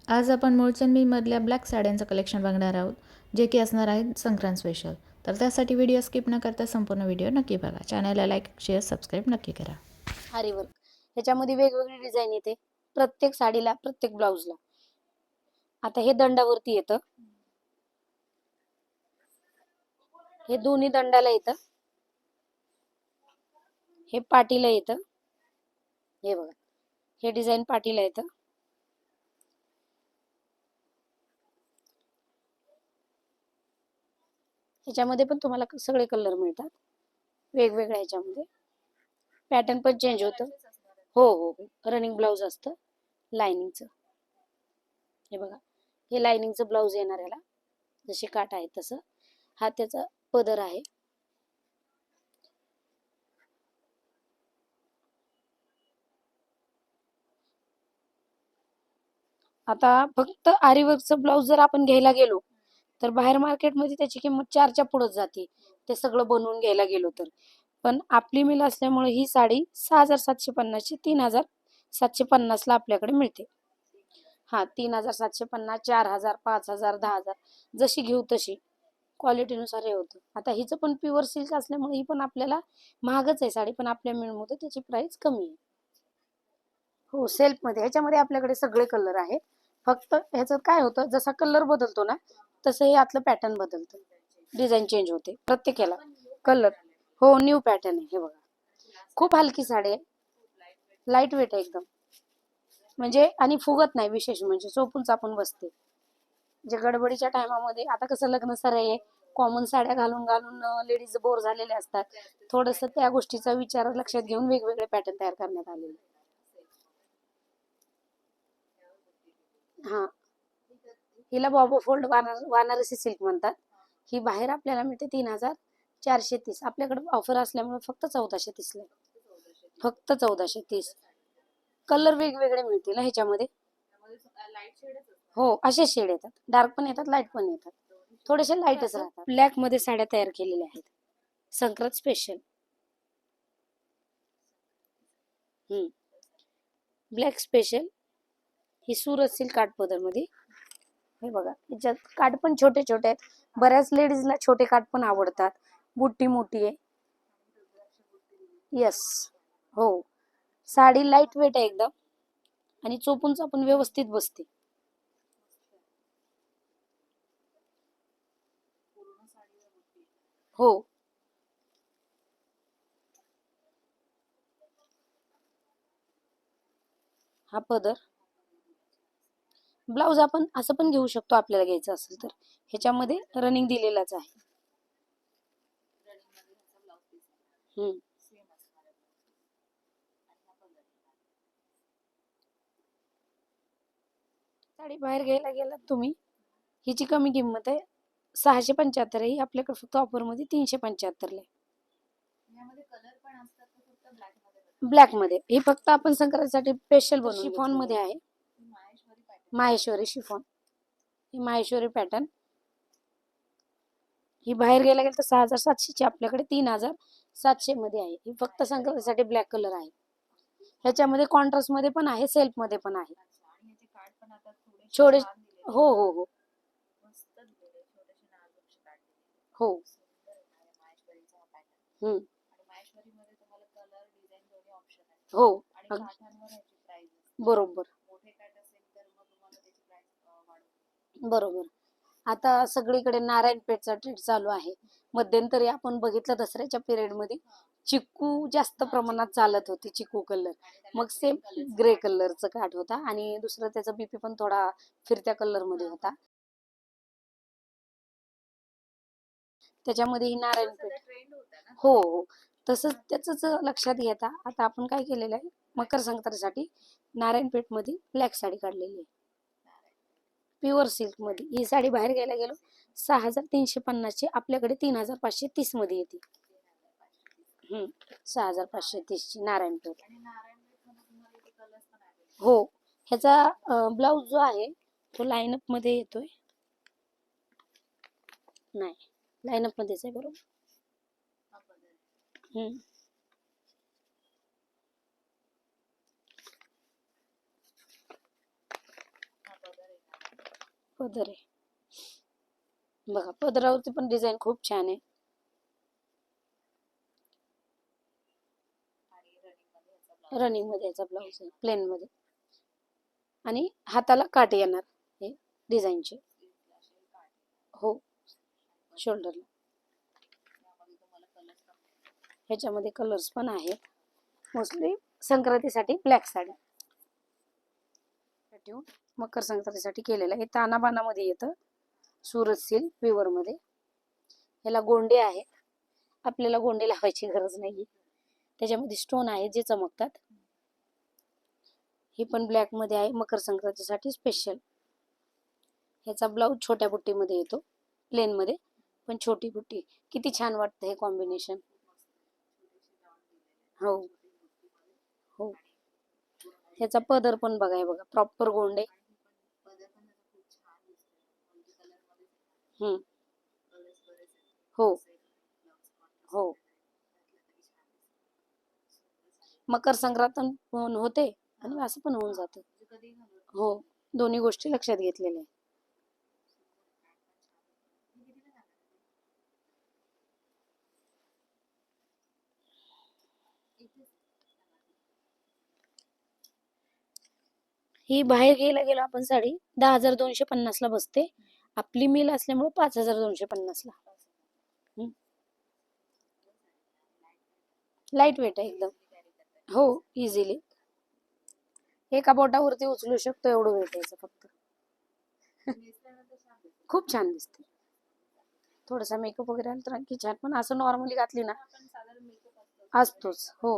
आज आपण मधल्या ब्लॅक साड्यांचं कलेक्शन बघणार आहोत, जे की असणार आहेत संक्रांत स्पेशल. तर त्यासाठी व्हिडिओ स्किप न करता संपूर्ण व्हिडिओ नक्की बघा. चॅनलला लाईक, शेअर, सबस्क्राईब नक्की करा. आरी वर्क ह्याच्यामध्ये वेगवेगळी डिझाईन येते प्रत्येक साडीला, प्रत्येक ब्लाउजला. आता हे दंडावरती येतं, हे दोन्ही दंडाला येतं, हे पाटीला येतं. हे बघा, हे डिझाईन पाटीला येतं. ह्याच्यामध्ये पण तुम्हाला सगळे कलर मिळतात वेगवेगळ्या. ह्याच्यामध्ये पॅटर्न पण चेंज होतं. हो हो हो, रनिंग ब्लाउज असतं लाइनिंगचं. हे बघा, हे लाइनिंगचं ब्लाउज येणार याला, जशी काठ आहे तसं. हा त्याचा पदर आहे. आता फक्त आरीवर्कचं ब्लाउज जर आपण घ्यायला गेलो तर बाहेर मार्केटमध्ये त्याची किंमत 4च्या पुढेच जाते, ते सगळं बनवून घ्यायला गेलो तर. पण आपली मिल असल्यामुळे ही साडी 6,750 ची 3,750 ला आपल्याकडे मिळते. हा, 3,750, 4,000, 5,000, 10,000 जशी घेऊ तशी क्वालिटीनुसार हे होतं. आता हिचं पण प्युअर सिल्क असल्यामुळे ही पण आपल्याला महागच आहे साडी, पण आपल्या मिळमध्ये त्याची प्राइस कमी आहे. हो, सेल्फमध्ये. ह्याच्यामध्ये आपल्याकडे सगळे कलर आहेत. फक्त ह्याचं काय होतं, जसा कलर बदलतो ना तसं हे आतलं पॅटर्न बदलतं, डिझाईन चेंज होते प्रत्येक याला. कलर हो, न्यू पॅटर्न आहे. हे बघा, खूप हलकी साडी आहे, लाईट वेट आहे एकदम. म्हणजे आणि फुगत नाही, विशेष म्हणजे चोपून चापून बसते. जे गडबडीच्या टायमामध्ये, आता कसं लग्न सराई आहे, कॉमन साड्या घालून घालून लेडीज बोर झालेले असतात. थोडंसं त्या गोष्टीचा विचार लक्षात घेऊन वेगवेगळे पॅटर्न तयार करण्यात आलेले. हा, हिला बॉबो फोल्ड वानारसी सिल्क म्हणतात. ही बाहेर आपल्याला मिळते 3,430. आपल्याकडे ऑफर असल्यामुळे फक्त 1,430 ला, फक्त 1,430. कलर वेगवेगळे मिळतील ह्याच्यामध्ये. हो, असे शेड येतात, डार्क पण येतात, लाईट पण येतात. थोडेसे लाईटच राहतात. ब्लॅक मध्ये साड्या तयार केलेल्या आहेत, संक्रांत स्पेशल. ब्लॅक स्पेशल ही सुरत सिल्क काठपदर मध्ये. हे बघा, याच्यात काठ पण छोटे छोटे आहेत. बऱ्याच लेडीजला छोटे काठ पण आवडतात. बुट्टी मोठी आहे. यस, हो. साडी लाईट वेट आहे एकदम आणि चोपून चापून व्यवस्थित बसते. हो, हा पदर. ब्लाउज आपण असं पण घेऊ शकतो आपल्याला घ्यायचं असेल तर. ह्याच्यामध्ये रनिंग दिलेलाच आहे. साडी बाहेर घ्यायला गेलात तुम्ही, हिची कमी किंमत आहे 675 आहे. ही आपल्याकडे फक्त ऑफर मध्ये 375 ला. ब्लॅक मध्ये ही फक्त आपण संक्रांतीसाठी स्पेशल बनवून शिफॉन मध्ये आहे. माहेश्वरी शिफॉन, ही माहेश्वरी पॅटर्न. ही बाहेर गेला गेलं तर 6,700 ची, आपल्याकडे 3,700 मध्ये आहे. ही फक्त संक्रांतीसाठी ब्लॅक कलर आहे. ह्याच्यामध्ये कॉन्ट्रास्ट मध्ये पण आहे, सेल्फ मध्ये पण आहे. छोटे हो हो हो हो. हो, बरोबर बरोबर. आता सगळीकडे नारायणपेठचा ट्रेड चालू आहे. मध्यंतरी आपण बघितलं दसऱ्याच्या पिरियड मध्ये चिक्कू जास्त प्रमाणात चालत होती, चिक्कू कलर. मग सेम ग्रे कलरचं काठ होता आणि दुसरं त्याचा बीपी पण थोडा फिरत्या कलर मध्ये होता. त्याच्यामध्ये ही नारायणपेठ. हो हो, तसंच त्याच लक्षात घेता आता आपण काय केलेलं आहे, मकर संक्रांतीसाठी नारायणपेठ मध्ये ब्लॅक साडी काढलेली आहे, प्युअर सिल्क मध्ये. ही साडी बाहेर घ्यायला गेलो 6,350 ची, आपल्याकडे 3,530 मध्ये येते. 6,530 ची नारायणपेठ. हो, ह्याचा ब्लाउज जो आहे तो लाईनअप मध्ये येतोय. नाही, लाईनअप मध्येच आहे, बरोबर. पदर आहे बघा, पदरावरती पण डिझाईन खूप छान आहे. रनिंग मध्ये याचा ब्लाऊज आहे, प्लेन मध्ये, आणि हाताला काट येणार हे डिझाईनचे. हो, शोल्डरला. ह्याच्यामध्ये कलर्स पण आहेत. मोस्टली संक्रांतीसाठी ब्लॅक साडी ठेवून मकर संक्रांतीसाठी केलेलं आहे. तानाबानामध्ये येतं, सुरत सिल्क प्युअर मध्ये. याला गोंडे आहे, आपल्याला गोंडे लावायची गरज नाही, त्याच्यामध्ये स्टोन आहे जे चमकतात. ही पण ब्लॅक मध्ये आहे, मकर संक्रांतीसाठी स्पेशल. ह्याचा ब्लाऊज छोट्या बुट्टीमध्ये येतो, प्लेन मध्ये पण छोटी बुट्टी. किती छान वाटतं हे कॉम्बिनेशन. हो हो, ह्याचा पदर पण बघा, हे बघा प्रॉपर गोंडे. हम्म. हो हो, मकर संक्रांत पण होते आणि असं पण होऊन जातं. हो, दोन्ही गोष्टी लक्षात घेतलेल्या आहे. ही बाहेर घ्यायला गेलो आपण साडी 10,250 ला बसते. आपली मिल असल्यामुळे 5,250 ला. लाईट वेट आहे एकदम. हो, इझिली एका बोटावरती उचलू शकतो, एवढं वेट यायचं फक्त. खूप छान दिसते. थोडासा मेकअप वगैरे आला तर आणखी छान, पण असं नॉर्मली घातली ना असतोच. हो,